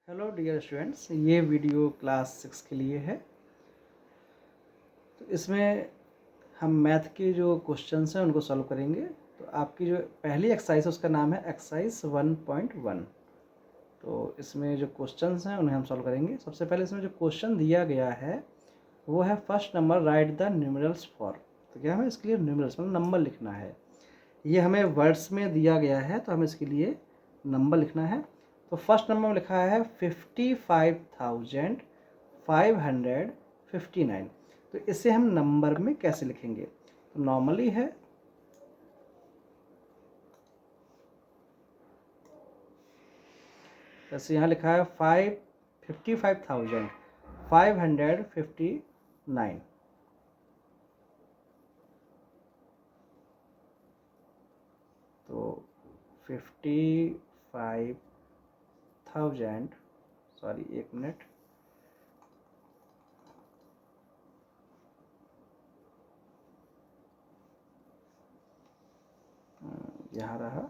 Hello dear students, ये video class 6 के लिए है। तो इसमें हम मैथ के जो क्वेश्चंस हैं उनको सॉल्व करेंगे। तो आपकी जो पहली एक्सरसाइज है उसका नाम है एक्सरसाइज 1.1। तो इसमें जो क्वेश्चंस हैं उन्हें हम सॉल्व करेंगे। सबसे पहले इसमें जो क्वेश्चन दिया गया है वो है first number right the numerals for. तो क्या हमें इसके लिए न्यूमरल्स मतलब नंबर लिखना है। ये हमें वर्ड्स में दिया गया है तो हमें इसके लिए नंबर लिखना है। तो फर्स्ट नंबर में लिखा है 55,559। तो इसे हम नंबर में कैसे लिखेंगे? तो नॉर्मली है जैसे यहाँ लिखा है 55,559। तो 55,000 सॉरी एक मिनट, यहाँ रहा।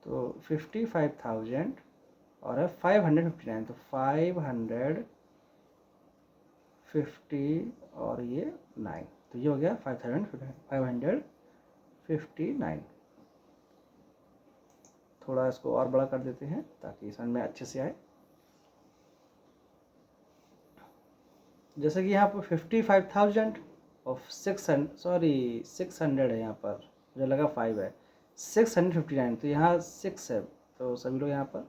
तो 55,000 और है 559। तो 550 और ये 9, तो ये हो गया 559। थोड़ा इसको और बड़ा कर देते हैं ताकि समझ में अच्छे से आए। जैसे कि यहाँ पर 55,000 और 600 है, यहाँ पर मुझे लगा 5 है, 659। तो यहाँ 6 है तो सभी लोग यहाँ पर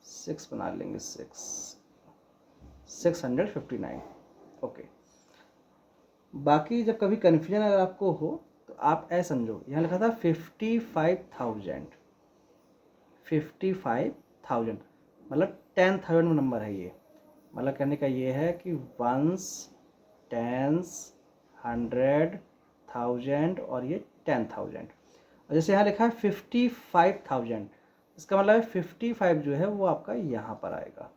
6 बना लेंगे। 659। ओके। बाकी जब कभी कन्फ्यूजन अगर आपको हो तो आप ऐसा समझो, यहाँ लिखा था 55,000 मतलब 10,000 में नंबर है ये। मतलब कहने का ये है कि वंस, टेंस, 100, 1000 और ये 10,000। और जैसे यहाँ लिखा है 55,000, इसका मतलब है 55 जो है वो आपका यहाँ पर आएगा।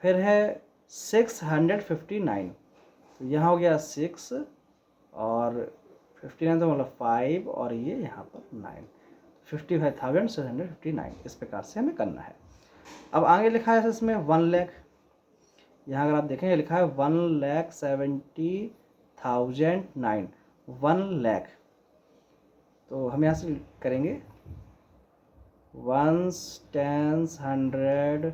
फिर है 659, तो यहाँ हो गया 6 और 59 तो मतलब 5 और ये यहाँ पर 9। 55,659 इस प्रकार से हमें करना है। अब आगे लिखा है इसमें 1 लाख। यहाँ अगर आप देखें लिखा है 1,70,009, 1 लाख। तो हम यहाँ से करेंगे वंस, टेंस, 100,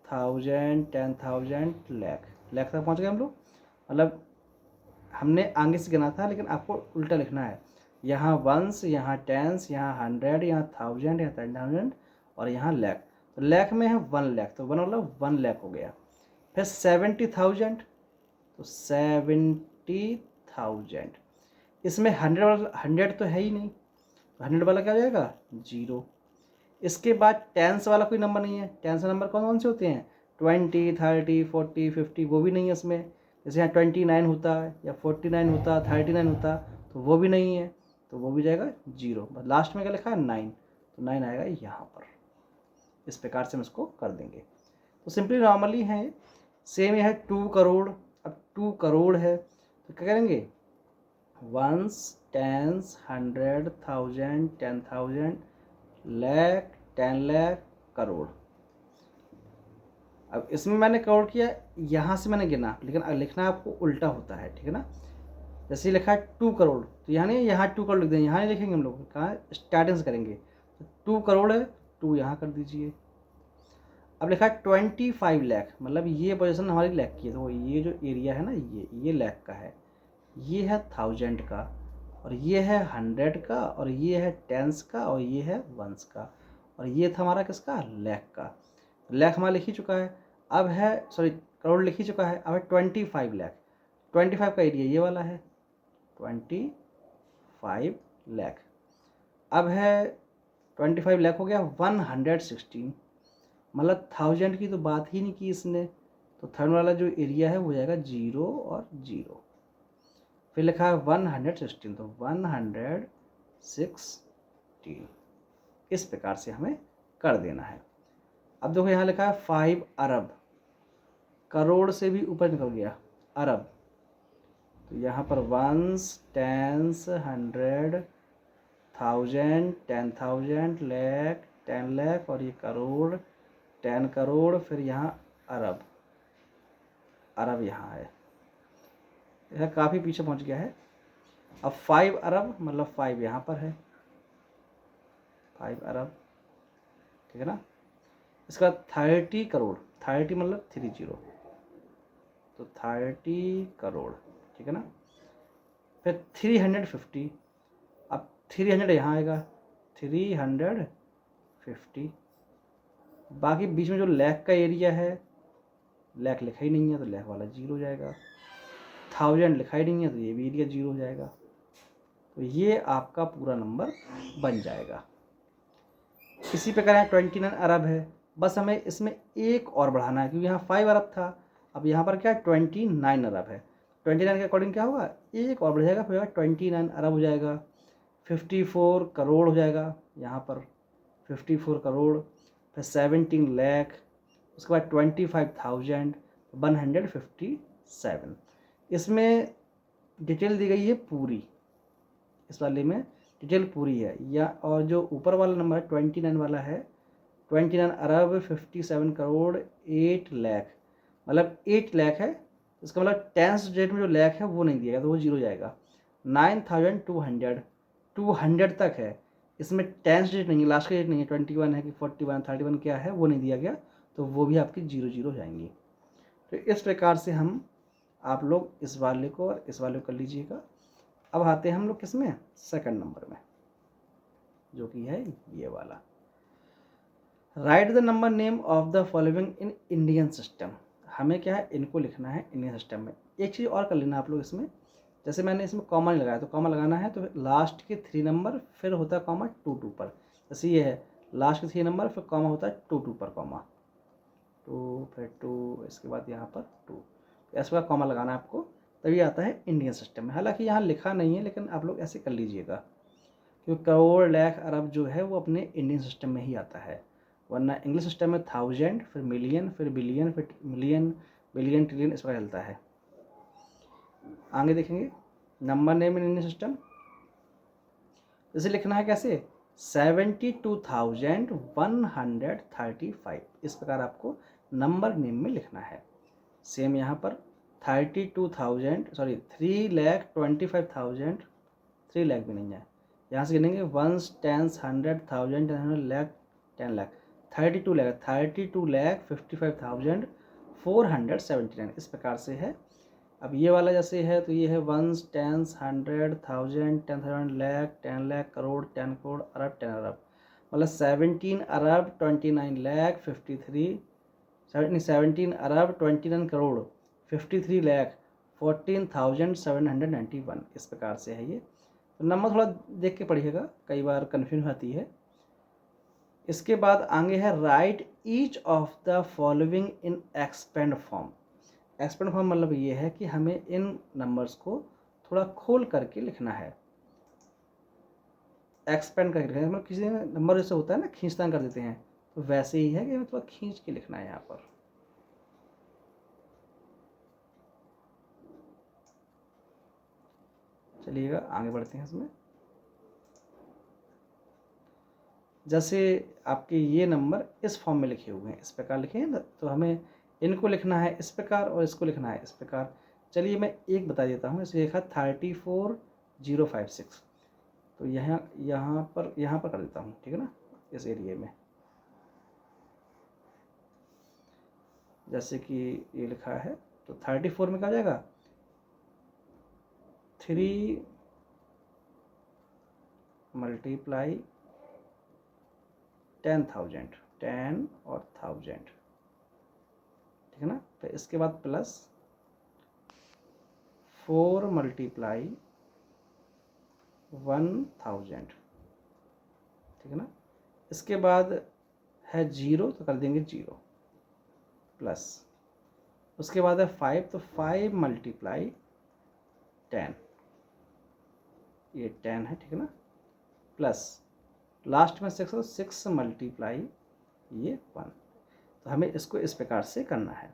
1000, 10,000, लाख तक पहुँच गए हम लोग। मतलब हमने आगे से गिना था लेकिन आपको उल्टा लिखना है। यहाँ वंस, यहाँ टेंस, यहाँ 100, यहाँ 1000, यहाँ 10,000 और यहाँ लाख। तो लाख में है 1 लाख, तो 1 मतलब 1 लाख हो गया। फिर 70,000, तो 70,000। इसमें 100 तो है ही नहीं, तो 100 वाला क्या हो जाएगा? 0। इसके बाद टेंस वाला कोई नंबर नहीं है। टेंस नंबर कौन कौन से होते हैं? 20, 30, 40, 50, वो भी नहीं है इसमें। जैसे यहाँ 29 होता है या 49 होता, 39 होता, तो वो भी नहीं है, तो वो भी जाएगा 0। बस लास्ट में क्या लिखा है? 9, तो 9 आएगा यहाँ पर। इस प्रकार से हम इसको कर देंगे। तो सिंपली नॉर्मली है, सेम है 2 करोड़। अब 2 करोड़ है तो क्या करेंगे? Ones, tens, 100, 1000, 10,000, lakh, 10 lakh, crore. अब इसमें मैंने करोड़ किया, यहाँ से मैंने गिना, लेकिन लिखना आपको उल्टा होता है, ठीक है ना। जैसे लिखा है 2 करोड़, तो यहाँ नहीं, यहाँ 2 करोड़ लिख देंगे, यहाँ नहीं लिखेंगे हम लोग, कहाँ स्टार्टिंग से करेंगे। तो 2 करोड़ है, 2 यहाँ कर दीजिए। अब लिखा है 25 लाख, मतलब ये पोजीशन हमारी लाख की है, तो ये जो एरिया है ना ये लाख का है, ये है 1000 का, और ये है 100 का, और ये है टेंस का, और ये है वंस का, और ये था हमारा किसका? लाख का। लाख हमारा लिख ही चुका है। अब है सॉरी करोड़ लिख ही चुका है। अब है 25 लाख। 25 का एरिया ये वाला है, 25 लाख। अब है 25 लाख हो गया 116, मतलब 1000 की तो बात ही नहीं की इसने। तो थर्ड वाला जो एरिया है वो जाएगा 0 और 0। फिर लिखा है 116, तो 116। इस प्रकार से हमें कर देना है। अब देखो यहाँ लिखा है 5 अरब, करोड़ से भी ऊपर निकल गया अरब। तो यहाँ पर वंस, टेंस, 100, 1000, 10,000, लाख, 10 लाख और ये करोड़, 10 करोड़, फिर यहाँ अरब, अरब यहाँ है, यह काफ़ी पीछे पहुँच गया है। अब 5 अरब मतलब 5 यहाँ पर है, 5 अरब, ठीक है ना। इसका 30 करोड़, 30 मतलब 30, तो 30 करोड़, ठीक है ना। फिर 350, अब 300 यहाँ आएगा, 350, बाकी बीच में जो लैख का एरिया है, लैख लिखा ही नहीं है तो लैख वाला 0 हो जाएगा, 1000 लिखा ही नहीं है तो ये भी एरिया 0 हो जाएगा। तो ये आपका पूरा नंबर बन जाएगा। इसी प्रकार यहाँ 29 अरब है, बस हमें इसमें एक और बढ़ाना है, क्योंकि यहाँ 5 अरब था, अब यहाँ पर क्या है 29 अरब है। 29 के अकॉर्डिंग क्या होगा, एक और बढ़ जाएगा, फिर 29 अरब हो जाएगा, 54 करोड़ हो जाएगा यहाँ पर, 54 करोड़, फिर 17 लाख, उसके बाद 25,157। इसमें डिटेल दी गई है पूरी, इस वाले में डिटेल पूरी है या, और जो ऊपर वाला नंबर है 29 वाला है, 29 अरब 57 करोड़ 8 लाख, मतलब 8 लाख है, इसका मतलब 10th डेट में जो लाख है वो नहीं दिया गया तो वो 0 जाएगा। 9200, 200 तक है, इसमें 10th डेट नहीं है, लास्ट का डेट नहीं है, 21 है कि 41 31 क्या है वो नहीं दिया गया, तो वो भी आपकी 0 हो जाएंगी। तो इस प्रकार से हम आप लोग इस वाले को और इस वाले को कर लीजिएगा। अब आते हैं हम लोग किस में, सेकंड नंबर में, जो कि है ये वाला। Right the number name of the following in Indian system. हमें क्या है, इनको लिखना है इंडियन सिस्टम में। एक चीज़ और कर लेना आप लोग इसमें, जैसे मैंने इसमें कॉमा नहीं लगाया तो कॉमा लगाना है, तो लास्ट के 3 नंबर फिर होता है कॉमा 2 पर, जैसे ये है लास्ट के 3 नंबर फिर कॉमा होता है 2 पर, कॉमा 2 फिर 2, इसके बाद यहाँ पर 2, ऐसा कॉमा लगाना है आपको, तभी आता है इंडियन सिस्टम में। हालांकि यहाँ लिखा नहीं है लेकिन आप लोग ऐसे कर लीजिएगा, क्योंकि करोड़ लाख अरब जो है वो अपने इंडियन सिस्टम में ही आता है, वरना इंग्लिश सिस्टम में 1000 फिर मिलियन फिर बिलियन फिर मिलियन बिलियन ट्रिलियन इस प्रकार चलता है। आगे देखेंगे number name in Indian system, जैसे लिखना है कैसे, 72,135, इस प्रकार आपको नंबर नेम में लिखना है। सेम यहाँ पर 3,25,000, 3 लाख भी नहीं है, यहाँ से गिनेंगे 1s 10s 100 1000 10 लाख 10 लाख, 32,55,479, इस प्रकार से है। अब ये वाला जैसे है तो ये है 1s 10s 100 1000 10,000 लाख 10 लाख करोड़ 10 करोड़ अरब 10 अरब, मतलब 17 अरब 29 लाख 53 17 अरब 29 करोड़ 53 लाख 14,791, इस प्रकार से है ये। तो नंबर थोड़ा देख के पढ़िएगा, कई बार कन्फ्यूज आती है। इसके बाद आगे है right each of the following in expand form. Expand form मतलब ये है कि हमें इन नंबर्स को थोड़ा खोल करके लिखना है, एक्सपेंड करके लिखना है, मतलब किसी नंबर जैसे होता है ना खींचतान कर देते हैं, तो वैसे ही है कि हमें थोड़ा खींच के लिखना है यहाँ पर। चलिएगा आगे बढ़ते हैं इसमें। जैसे आपके ये नंबर इस फॉर्म में लिखे हुए हैं, इस प्रकार लिखे हैं ना, तो हमें इनको लिखना है इस प्रकार और इसको लिखना है इस प्रकार। चलिए मैं एक बता देता हूँ, इसे लिखा 34056, तो यहाँ पर कर देता हूँ, ठीक है ना, इस एरिए में। जैसे कि ये लिखा है तो 34 में क्या हो जाएगा, 3 मल्टीप्लाई 10,000, 10 और 1000, ठीक है ना। तो इसके बाद प्लस 4 मल्टीप्लाई 1000, ठीक है ना। इसके बाद है 0 तो कर देंगे 0 प्लस, उसके बाद है 5 तो 5 मल्टीप्लाई 10, ये 10 है, ठीक है ना, प्लस लास्ट में 6 तो 6 मल्टीप्लाई ये 1, तो हमें इसको इस प्रकार से करना है।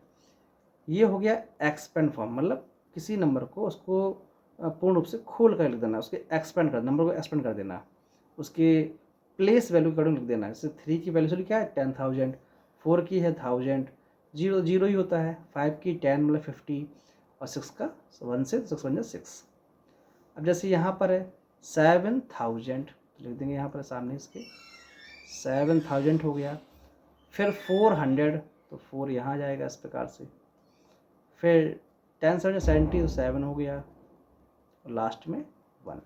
ये हो गया एक्सपेंड फॉर्म, मतलब किसी नंबर को उसको पूर्ण रूप से खोल कर लिख देना, उसके एक्सपेंड कर, नंबर को एक्सपेंड कर देना, उसके प्लेस वैल्यू के अकॉर्डिंग लिख देना। जैसे 3 की वैल्यू क्या है 10,000, 4 की है 1000, 0 0 ही होता है। 5 की 10 मतलब 50 और 6 का 1 से 6 बन जाए 6। अब जैसे यहाँ पर है 7000 तो लिख देंगे यहाँ पर सामने इसके 7000 हो गया। फिर 400 तो 4 यहाँ जाएगा इस प्रकार से। फिर 10 7 70 तो 7 हो गया और लास्ट में 1।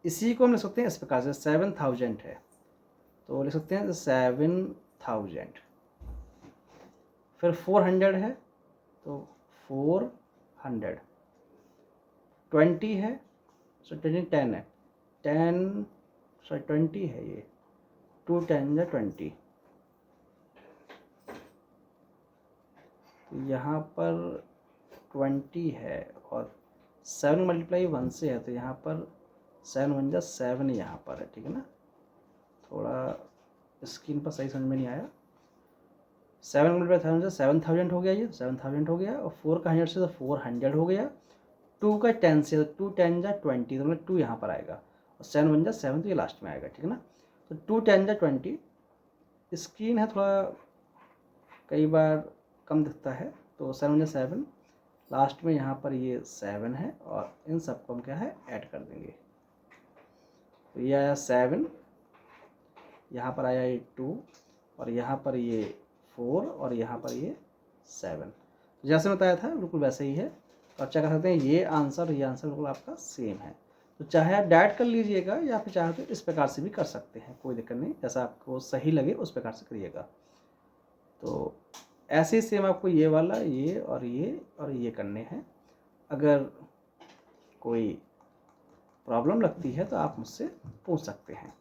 इसी को हम लिख सकते हैं इस प्रकार से 7000 है तो लिख सकते हैं 7000। फिर 400 है तो 400। 20 है सो 10 है 10 सॉरी 20 है ये 2 10 या 20। तो यहाँ पर 20 है और 7 मल्टीप्लाई 1 से है तो यहाँ पर 7 बन जा 7 यहाँ पर है, ठीक है ना। थोड़ा स्क्रीन पर सही समझ में नहीं आया। 7 मल्टीप्लाई 1000 से 7000 हो गया, ये 7000 हो गया और 4 का 100 से तो 400 हो गया। 2 का 10 से तो 2 10 जा 20 तो मतलब 2 यहाँ पर आएगा और 7 बन जा 7 तो ये लास्ट में आएगा, ठीक है ना। तो 2 10 जा 20। स्क्रीन है थोड़ा कई बार कम दिखता है तो 7 जा 7 लास्ट में यहाँ पर ये 7 है और इन सबको हम क्या है ऐड कर देंगे। तो ये आया 7, यहाँ पर आया ये 2 और यहाँ पर ये 4 और यहाँ पर ये 7। जैसे बताया था बिल्कुल वैसे ही है। तो आप क्या कर सकते हैं ये आंसर बिल्कुल आपका सेम है। तो चाहे आप डायरेक्ट कर लीजिएगा या फिर चाहे तो इस प्रकार से भी कर सकते हैं, कोई दिक्कत नहीं, जैसा आपको सही लगे उस प्रकार से करिएगा। तो ऐसे ही सेम आपको ये वाला ये और ये करने हैं। अगर कोई प्रॉब्लम लगती है तो आप मुझसे पूछ सकते हैं।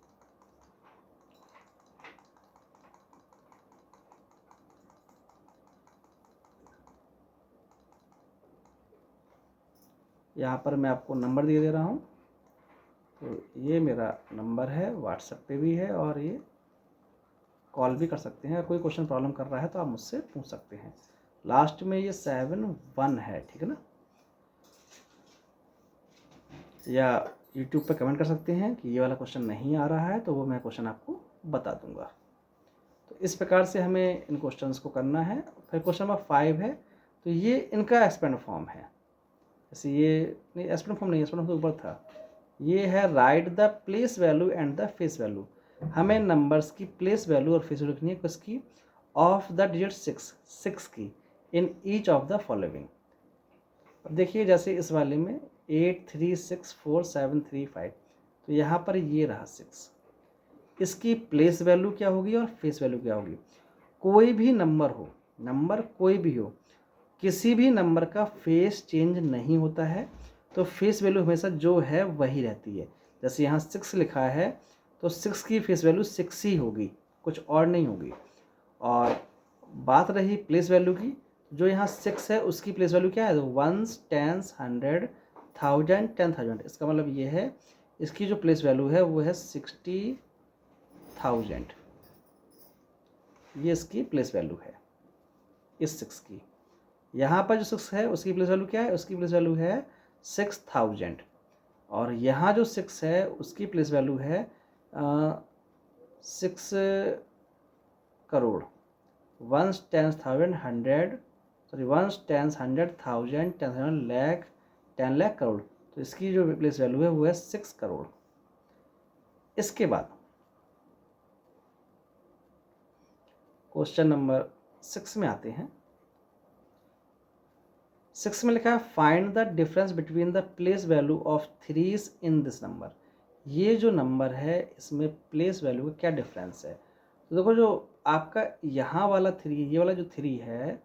यहाँ पर मैं आपको नंबर दे रहा हूँ, तो ये मेरा नंबर है, व्हाट्सएप पे भी है और ये कॉल भी कर सकते हैं। अगर कोई क्वेश्चन प्रॉब्लम कर रहा है तो आप मुझसे पूछ सकते हैं। लास्ट में ये 7 1 है, ठीक है ना। या यूट्यूब पे कमेंट कर सकते हैं कि ये वाला क्वेश्चन नहीं आ रहा है तो वो मैं क्वेश्चन आपको बता दूंगा। तो इस प्रकार से हमें इन क्वेश्चंस को करना है। फिर क्वेश्चन नंबर 5 है तो ये इनका एक्सपेंड फॉर्म है। जैसे ये नहीं एक्सपेंड फॉर्म नहीं, एक्सपेंड फॉर्म तो ऊपर था। ये है write the place value and the face value. हमें नंबर्स की प्लेस वैल्यू और फेस वैल्यू लिखनी है किसकी, ऑफ द डिजिट 6 की in each of the following. अब देखिए जैसे इस वाले में 8 3 6 4 7 3 5 तो यहाँ पर ये रहा 6। इसकी प्लेस वैल्यू क्या होगी और फेस वैल्यू क्या होगी। कोई भी नंबर हो, नंबर कोई भी हो, किसी भी नंबर का फेस चेंज नहीं होता है तो फेस वैल्यू हमेशा जो है वही रहती है। जैसे यहाँ 6 लिखा है तो 6 की फेस वैल्यू 6 ही होगी, कुछ और नहीं होगी। और बात रही प्लेस वैल्यू की, जो यहाँ 6 है उसकी प्लेस वैल्यू क्या है, 1 10 100 1000 10,000। इसका मतलब ये है इसकी जो प्लेस वैल्यू है वो है 60,000। ये इसकी प्लेस वैल्यू है इस 6 की। यहाँ पर जो 6 है उसकी प्लेस वैल्यू क्या है, उसकी प्लेस वैल्यू है 6000। और यहाँ जो 6 है उसकी प्लेस वैल्यू है 6 करोड़। 1 10 100 सॉरी 1 10 100,000 10,000 लाख 10 लाख करोड़। तो इसकी जो प्लेस वैल्यू है वो है 6 करोड़। इसके बाद क्वेश्चन नंबर 6 में आते हैं। 6 में लिखा है find the difference between the place value of threes in this number. ये जो नंबर है इसमें प्लेस वैल्यू का क्या डिफरेंस है। तो देखो जो आपका यहाँ वाला 3, ये वाला जो 3 है,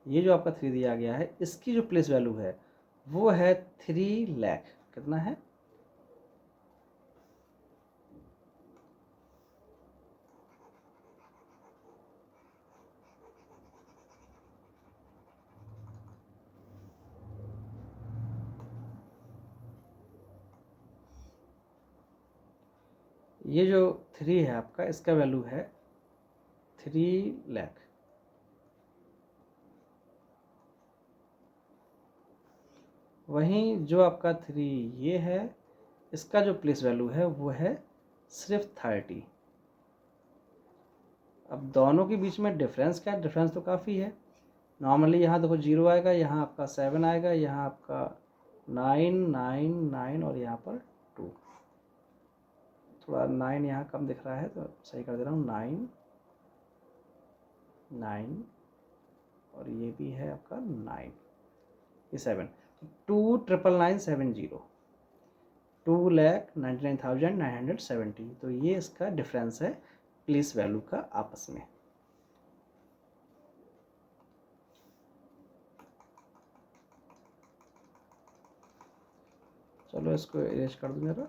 ये जो आपका 3 दिया गया है इसकी जो प्लेस वैल्यू है वो है 3 लाख। कितना है, ये जो 3 है आपका इसका वैल्यू है 3 लाख। वहीं जो आपका 3 ये है इसका जो प्लेस वैल्यू है वो है सिर्फ 30। अब दोनों के बीच में डिफरेंस क्या है? डिफरेंस तो काफ़ी है। नॉर्मली यहाँ देखो 0 आएगा, यहाँ आपका 7 आएगा, यहाँ आपका 9 9 9 और यहाँ पर 2। थोड़ा 9 यहाँ कम दिख रहा है तो सही कर दे रहा हूँ। 9 9 और ये भी है आपका 9, ये 7। 2,999,770, 2,99,970। तो ये इसका डिफरेंस है प्लेस वैल्यू का आपस में। चलो इसको इरेज कर दूँ जरा।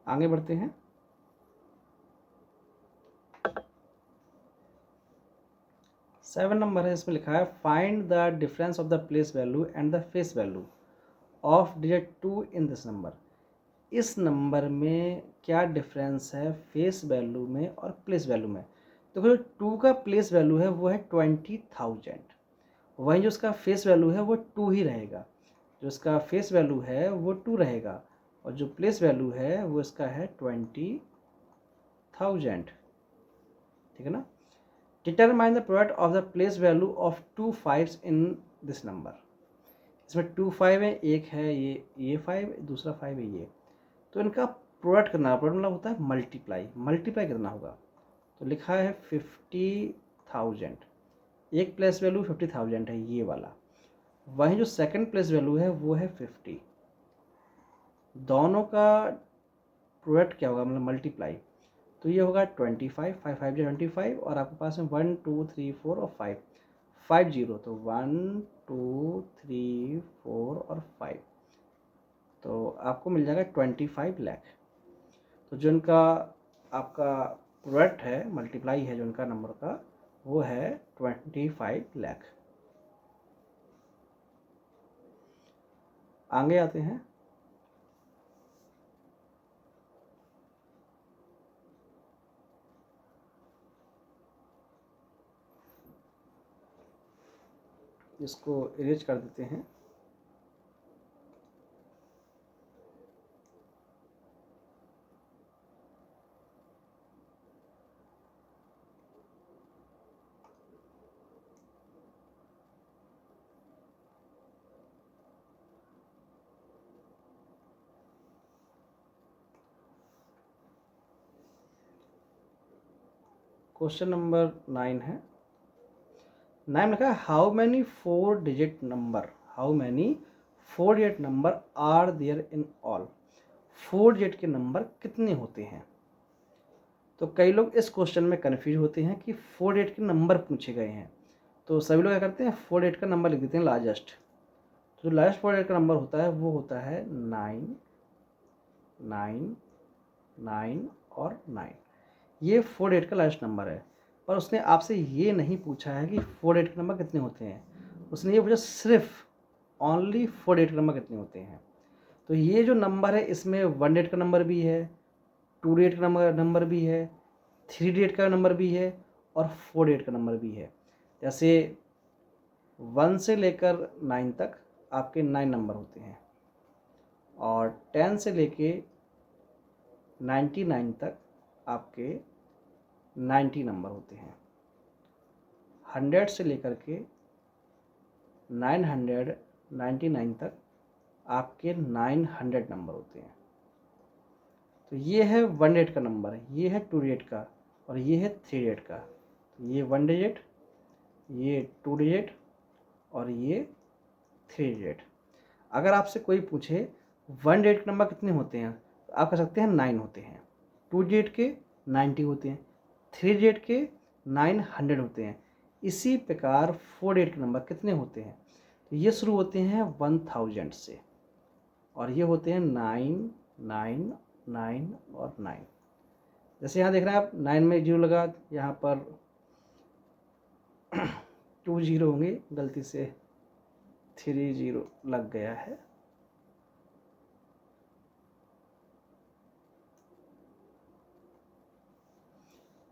आगे बढ़ते हैं। सेवन नंबर है, इसमें लिखा है find the difference of the place value and the face value of digit 2 in this number. इस नंबर में क्या डिफरेंस है फेस वैल्यू में और प्लेस वैल्यू में? देखो जो 2 का प्लेस वैल्यू है वो है 20,000, वहीं जो उसका फेस वैल्यू है वो 2 ही रहेगा। जो इसका फेस वैल्यू है वो 2 रहेगा और जो प्लेस वैल्यू है वो इसका है 20,000। ठीक है ना। Determine the product of the place value of 2 5s in this number. इसमें 2 5 है, एक है ये 5, दूसरा 5 है ये। तो इनका प्रोडक्ट कितना? प्रोडक्ट मतलब होता है मल्टीप्लाई। मल्टीप्लाई कितना होगा? तो लिखा है 50,000। एक प्लेस वैल्यू 50,000 है ये वाला, वहीं जो सेकंड प्लेस वैल्यू है वो है 50। दोनों का प्रोडक्ट क्या होगा? मतलब मल्टीप्लाई। तो ये होगा 25, 5 5 25 और आपके पास में 1 2 3 4 और 5 5 0। तो 1 2 3 4 और 5, तो आपको मिल जाएगा 25 लाख। तो जो इनका आपका प्रोडक्ट है, मल्टीप्लाई है जो इनका नंबर का, वो है 25 लाख। आगे आते हैं। इसको इरेज कर देते हैं। क्वेश्चन नंबर 9 है। 9 लिखा है how many 4 digit number, how many 4 digit number are there in all. 4 digit के नंबर कितने होते हैं? तो कई लोग इस क्वेश्चन में कन्फ्यूज होते हैं कि 4 डिजिट के नंबर पूछे गए हैं, तो सभी लोग क्या करते हैं 4 डिजिट का नंबर लिख देते हैं लार्जेस्ट। तो जो लार्जेस्ट 4 डिजिट का नंबर होता है वो होता है 9 9 9 और 9। ये 4 डिजिट का लार्जेस्ट नंबर है। पर उसने आपसे ये नहीं पूछा है कि 4 डिजिट के नंबर कितने होते हैं, उसने ये पूछा सिर्फ ओनली 4 डिजिट के नंबर कितने होते हैं। तो ये जो नंबर है इसमें 1 डिजिट का नंबर भी है, 2 डिजिट का नंबर भी है, 3 डिजिट का नंबर भी है और 4 डिजिट का नंबर भी है। जैसे 1 से लेकर 9 तक आपके 9 नंबर होते हैं और 10 से लेके 99 तक आपके 90 नंबर होते हैं। 100 से लेकर के 999 तक आपके 900 नंबर होते हैं। तो ये है 1 डिजिट का नंबर, ये है 2 डिजिट का और ये है 3 डिजिट का। तो ये 1 डिजिट, ये 2 डिजिट और ये 3 डिजिट। अगर आपसे कोई पूछे 1 डिजिट के नंबर कितने होते हैं, तो आप कह सकते हैं 9 होते हैं, 2 डिजिट के 90 होते हैं, 3 डिजिट के 900 होते हैं। इसी प्रकार 4 डिजिट के नंबर कितने होते हैं? तो ये शुरू होते हैं 1000 से। और ये होते हैं 9, 9, 9 और 9। जैसे यहाँ देख रहे हैं आप 9 में 0 लगा, यहाँ पर 2 0 होंगे, गलती से 3 0 लग गया है।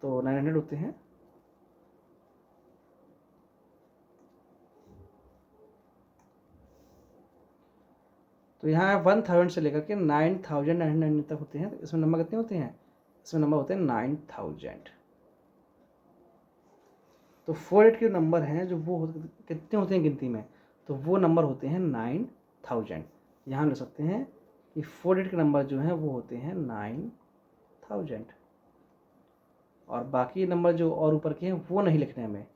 तो 900 होते हैं। तो यहाँ 1000 से लेकर के 9999 तक होते हैं। तो इसमें नंबर कितने होते हैं? इसमें नंबर होते हैं 9000। तो 4 8 के नंबर हैं जो वो कितने होते हैं गिनती में? तो वो नंबर होते हैं 9000। यहाँ लिख सकते हैं कि 4 8 के नंबर जो हैं वो होते हैं 9000। और बाकी नंबर जो और ऊपर के हैं वो नहीं लिखने हमें,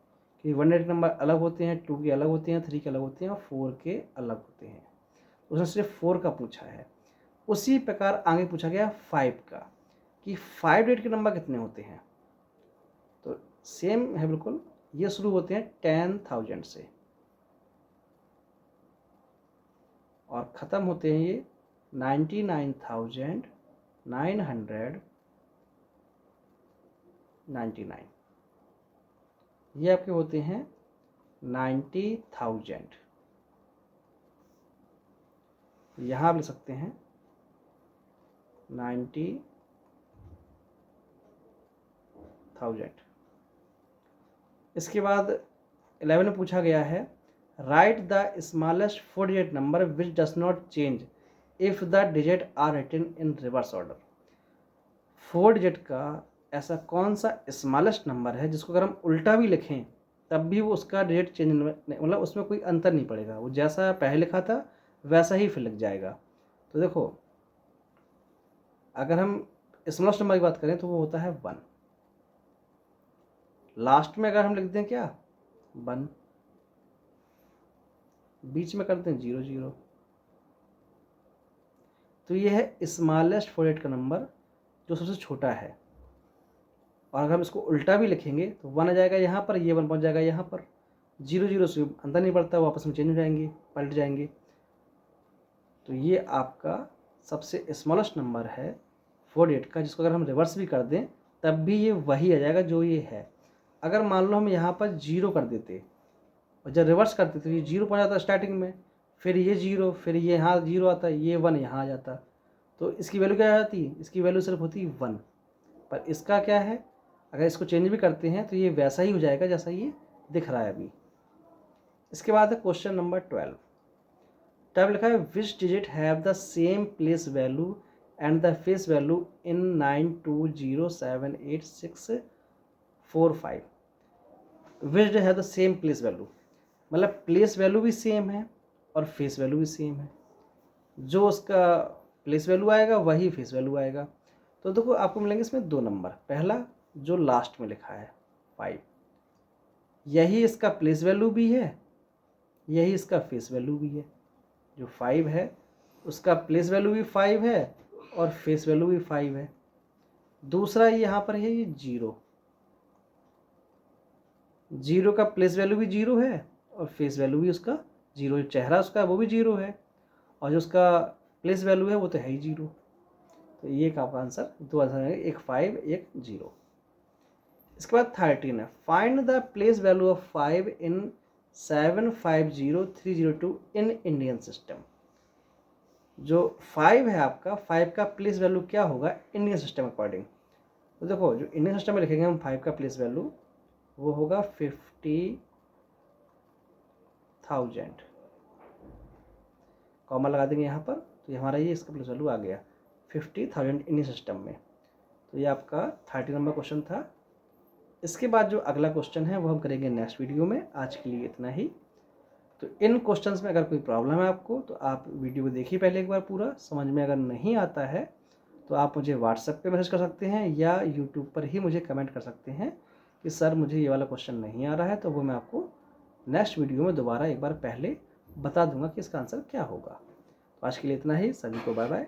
कि 1 8 के नंबर अलग होते हैं, 2 के अलग होते हैं, 3 के अलग होते हैं और 4 के अलग होते हैं। उसने सिर्फ 4 का पूछा है। उसी प्रकार आगे पूछा गया 5 का, कि 5 8 के नंबर कितने होते हैं? तो सेम है बिल्कुल, ये शुरू होते हैं 10,000 से और ख़त्म होते हैं ये 99,999। ये आपके होते हैं 90,000। यहाँ आप लिख सकते हैं 90,000। इसके बाद 11 में पूछा गया है, write the smallest 4 digit number which does not change if the digit are written in reverse order. 4 digit का ऐसा कौन सा स्मॉलेस्ट नंबर है जिसको अगर हम उल्टा भी लिखें तब भी वो उसका डिजिट चेंज, मतलब उसमें कोई अंतर नहीं पड़ेगा, वो जैसा पहले लिखा था वैसा ही फिर लिख जाएगा। तो देखो, अगर हम स्मॉलेस्ट नंबर की बात करें तो वो होता है 1। लास्ट में अगर हम लिख दें क्या 1, बीच में करते हैं 0 0, तो ये है स्मॉलेस्ट 4 डिजिट का नंबर जो सबसे छोटा है। और अगर हम इसको उल्टा भी लिखेंगे तो 1 आ जाएगा यहाँ पर, ये 1 पहुँच जाएगा यहाँ पर, 0 0 से अंदर नहीं पड़ता, वो आपस में चेंज हो जाएंगे, पलट जाएंगे। तो ये आपका सबसे स्मॉलेस्ट नंबर है 4 डिजिट का, जिसको अगर हम रिवर्स भी कर दें तब भी ये वही आ जाएगा जो ये है। अगर मान लो हम यहाँ पर 0 कर देते और जब रिवर्स करते तो ये 0 पहुँच जाता स्टार्टिंग में, फिर ये 0, फिर ये यहाँ 0 आता, ये 1 यहाँ आ जाता, तो इसकी वैल्यू क्या आ जाती? इसकी वैल्यू सिर्फ होती 1। पर इसका क्या है, अगर इसको चेंज भी करते हैं तो ये वैसा ही हो जाएगा जैसा ये दिख रहा है अभी। इसके बाद है क्वेश्चन नंबर 12। टैब लिखा है, which digit have the same place value and the face value in 92078645। Which digit have the same place value, मतलब प्लेस वैल्यू भी सेम है और फेस वैल्यू भी सेम है। जो उसका प्लेस वैल्यू आएगा वही फेस वैल्यू आएगा। तो देखो आपको मिलेंगे इसमें 2 नंबर। पहला जो लास्ट में लिखा है 5, यही इसका प्लेस वैल्यू भी है, यही इसका फेस वैल्यू भी है। जो 5 है उसका प्लेस वैल्यू भी 5 है और फेस वैल्यू भी 5 है। दूसरा यहाँ पर है ये 0, 0 का प्लेस वैल्यू भी 0 है और फेस वैल्यू भी उसका 0, जो चेहरा उसका वो भी 0 है और जो उसका प्लेस वैल्यू है वो तो है ही 0। तो ये का आपका आंसर 2 आंसर है, एक 5 एक 0। इसके बाद 13 है, find the place value of 5 in 750302 in Indian system. जो 5 है आपका, 5 का प्लेस वैल्यू क्या होगा इंडियन सिस्टम अकॉर्डिंग? तो देखो, जो इंडियन सिस्टम में लिखेंगे हम 5 का प्लेस वैल्यू वो होगा 50,000। कॉमा लगा देंगे यहाँ पर, तो ये हमारा ये इसका प्लेस वैल्यू आ गया 50,000 इंडियन सिस्टम में। तो ये आपका 30 नंबर क्वेश्चन था। इसके बाद जो अगला क्वेश्चन है वो हम करेंगे नेक्स्ट वीडियो में। आज के लिए इतना ही। तो इन क्वेश्चंस में अगर कोई प्रॉब्लम है आपको तो आप वीडियो को देखिए पहले एक बार पूरा, समझ में अगर नहीं आता है तो आप मुझे व्हाट्सएप पे मैसेज कर सकते हैं या यूट्यूब पर ही मुझे कमेंट कर सकते हैं कि सर मुझे ये वाला क्वेश्चन नहीं आ रहा है, तो वो मैं आपको नेक्स्ट वीडियो में दोबारा एक बार पहले बता दूंगा कि इसका आंसर क्या होगा। तो आज के लिए इतना ही। सभी को बाय बाय।